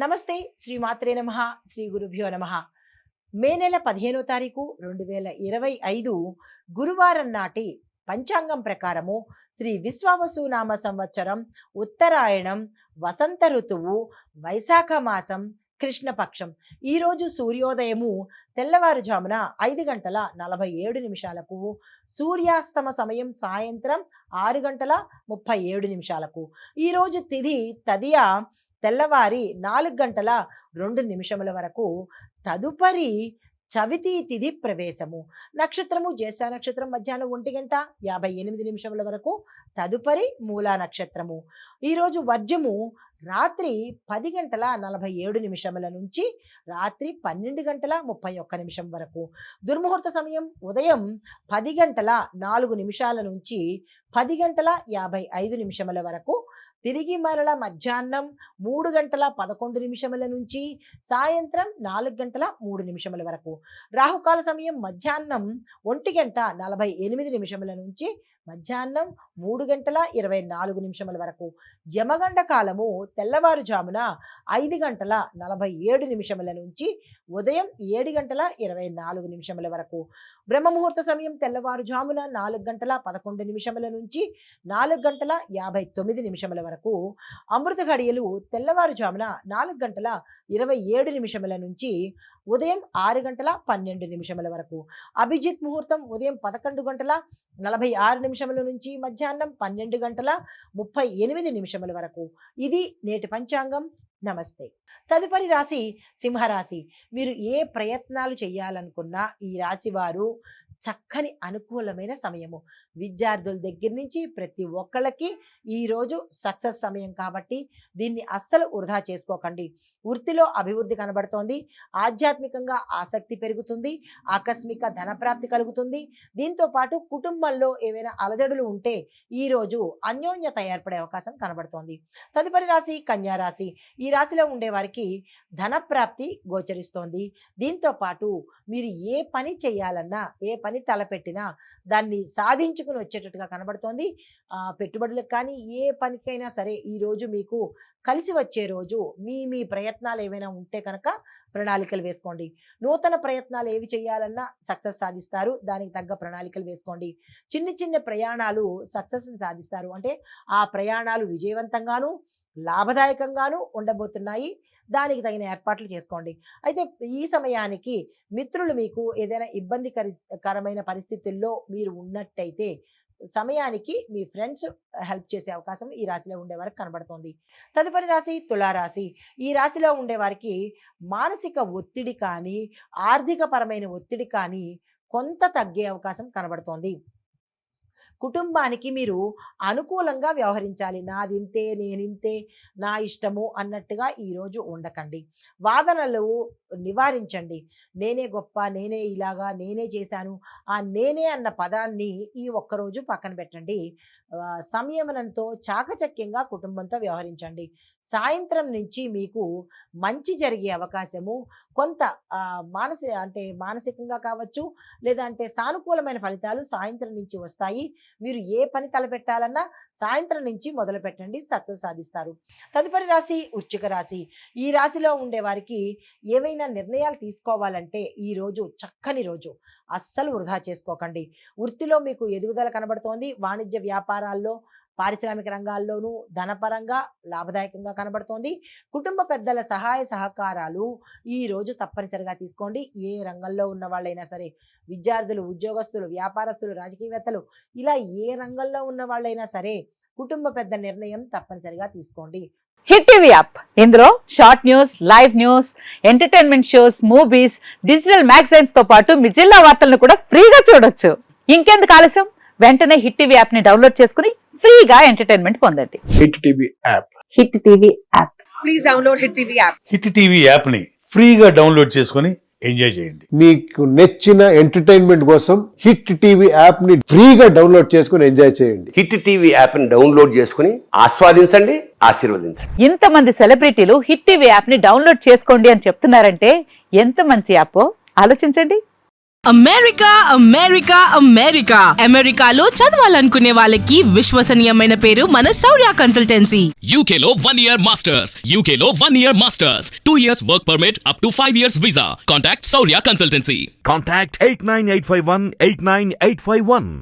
నమస్తే శ్రీ మాత్రే నమః శ్రీ గురుభ్యో నమః. మే నెల 15వ తారీఖు 2025 గురువారం నాటి పంచాంగం ప్రకారము శ్రీ విశ్వావసు నామ సంవత్సరం ఉత్తరాయణం వసంత ఋతువు వైశాఖ మాసం కృష్ణపక్షం. ఈరోజు సూర్యోదయము తెల్లవారుజామున 5:47 సూర్యాస్తమ సమయం సాయంత్రం 6:37. ఈరోజు తిథి తదియ తెల్లవారి 4:02 వరకు. తదుపరి చవితి తిథి ప్రవేశము. నక్షత్రము జ్యేష్ఠ నక్షత్రం మధ్యాహ్నం 1:58 వరకు. తదుపరి మూలా నక్షత్రము. ఈరోజు వర్జము రాత్రి 10:47 నుంచి రాత్రి 12:31 వరకు. దుర్ముహూర్త సమయం ఉదయం 10:04 నుంచి 10:55 వరకు. తిరిగి మరల మధ్యాహ్నం 3:11 నుంచి సాయంత్రం 4:03 వరకు. రాహుకాల సమయం మధ్యాహ్నం 1:48 నుంచి మధ్యాహ్నం 3:24 వరకు. యమగండ కాలము తెల్లవారుజామున 5:47 నుంచి ఉదయం 7:24 వరకు. బ్రహ్మముహూర్త సమయం తెల్లవారుజామున 4:11 నుంచి 4:59 వరకు. అమృత ఘడియలు తెల్లవారుజామున 4:27 నుంచి ఉదయం 6:12 వరకు. అభిజిత్ ముహూర్తం ఉదయం 11:46 నుంచి మధ్యాహ్నం 12:38 వరకు. ఇది నేటి పంచాంగం. నమస్తే. తదుపరి రాశి సింహరాశి. మీరు ఏ ప్రయత్నాలు చేయాలనుకున్నా ఈ రాశి వారు చక్కని అనుకూలమైన సమయము. విద్యార్థుల దగ్గర నుంచి ప్రతి ఒక్కళ్ళకి ఈరోజు సక్సెస్ సమయం కాబట్టి దీన్ని అస్సలు వృధా చేసుకోకండి. వృత్తిలో అభివృద్ధి కనబడుతోంది. ఆధ్యాత్మికంగా ఆసక్తి పెరుగుతుంది. ఆకస్మిక ధనప్రాప్తి కలుగుతుంది. దీంతో పాటు కుటుంబంలో ఏవైనా అలజడులు ఉంటే ఈరోజు అన్యోన్యత ఏర్పడే అవకాశం కనబడుతోంది. తదుపరి రాశి కన్యా రాశి. ఈ రాశిలో ఉండే వారికి ధనప్రాప్తి గోచరిస్తోంది. దీంతో పాటు మీరు ఏ పని చేయాలన్నా ఏ పని తలపెట్టినా దాన్ని సాధించుకుని వచ్చేటట్టుగా కనబడుతోంది. పెట్టుబడులకు కానీ ఏ పనికైనా సరే ఈరోజు మీకు కలిసి వచ్చే రోజు. మీ ప్రయత్నాలు ఏవైనా ఉంటే కనుక ప్రణాళికలు వేసుకోండి. నూతన ప్రయత్నాలు ఏవి చేయాలన్నా సక్సెస్ సాధిస్తారు. దానికి తగ్గ ప్రణాళికలు వేసుకోండి. చిన్న ప్రయాణాలు సక్సెస్ని సాధిస్తారు. అంటే ఆ ప్రయాణాలు విజయవంతంగాను లాభదాయకంగాను ఉండబోతున్నాయి. దానికి తగిన ఏర్పాట్లు చేసుకోండి. అయితే ఈ సమయానికి మిత్రులు మీకు ఏదైనా ఇబ్బందికరమైన పరిస్థితుల్లో మీరు ఉన్నట్టయితే సమయానికి మీ ఫ్రెండ్స్ హెల్ప్ చేసే అవకాశం ఈ రాశిలో ఉండే వారికి కనబడుతోంది. తదుపరి రాశి తులారాశి. ఈ రాశిలో ఉండే వారికి మానసిక ఒత్తిడి కానీ ఆర్థిక పరమైన ఒత్తిడి కానీ కొంత తగ్గే అవకాశం కనబడుతోంది. కుటుంబానికి మీరు అనుకూలంగా వ్యవహరించాలి. నాదింతే, నేనింతే, నా ఇష్టము అన్నట్టుగా ఈరోజు ఉండకండి. వాదనలు నివారించండి. నేనే గొప్ప, నేనే ఇలాగా, నేనే చేశాను, ఆ నేనే అన్న పదాన్ని ఈ ఒక్కరోజు పక్కన పెట్టండి. సంయమనంతో చాకచక్యంగా కుటుంబంతో వ్యవహరించండి. సాయంత్రం నుంచి మీకు మంచి జరిగే అవకాశము కొంత మానసికంగా కావచ్చు, లేదంటే సానుకూలమైన ఫలితాలు సాయంత్రం నుంచి వస్తాయి. మీరు ఏ పని తలపెట్టాలన్నా సాయంత్రం నుంచి మొదలు పెట్టండి, సక్సెస్ సాధిస్తారు. తదుపరి రాశి వృశ్చిక రాశి. ఈ రాశిలో ఉండే వారికి ఏవైనా నిర్ణయాలు తీసుకోవాలంటే ఈ రోజు చక్కని రోజు. అస్సలు వృధా చేసుకోకండి. వృత్తిలో మీకు ఎదుగుదల కనబడుతోంది. వాణిజ్య వ్యాపారాల్లో పారిశ్రామిక రంగాల్లోనూ ధనపరంగా లాభదాయకంగా కనబడుతోంది. కుటుంబ పెద్దల సహాయ సహకారాలు ఈ రోజు తప్పనిసరిగా తీసుకోండి. ఏ రంగంలో ఉన్న వాళ్ళైనా సరే, విద్యార్థులు, ఉద్యోగస్తులు, వ్యాపారస్తులు, రాజకీయవేత్తలు, ఇలా ఏ రంగంలో ఉన్న వాళ్ళైనా సరే కుటుంబ పెద్ద నిర్ణయం తప్పనిసరిగా తీసుకోండి. Hit TV app. ఇందులో short news, live news, entertainment shows, movies, digital magazines తో పాటు మీ జిల్లా వార్తలను కూడా ఫ్రీగా చూడొచ్చు. ఇంకెందుకు ఆలస్యం? వెంటనే హిట్ టీవీ యాప్ ని డౌన్లోడ్ చేసుకుని ఫ్రీగా ఎంటర్టైన్మెంట్ పొందండి. Hit TV app. Hit TV app. Please download hit TV app. Hit TV app ని ఫ్రీగా డౌన్లోడ్ చేసుకుని ఎంజాయ్ చేయండి. మీకు నచ్చిన ఎంటర్టైన్మెంట్ కోసం హిట్ టీవీ యాప్ ని ఫ్రీగా డౌన్లోడ్ చేసుకుని ఎంజాయ్ చేయండి. హిట్ టీవీ యాప్ ని డౌన్లోడ్ చేసుకుని ఆస్వాదించండి, ఆశీర్వదించండి. ఇంతమంది సెలబ్రిటీలు హిట్ టీవీ యాప్ ని డౌన్లోడ్ చేసుకోండి అని చెప్తున్నారంటే ఎంత మంచి యాప్ ఆలోచించండి. అమెరికా అమెరికా అమెరికా అమెరికాలో చదవాలనుకునే వాళ్ళకి విశ్వసనీయమైన పేరు మన శౌర్య consultancy. UK Law 1 Year Masters. UK Law 1 Year Masters. 2 years work permit up to 5 years visa. Contact Saurya Consultancy. Contact 89851 89851.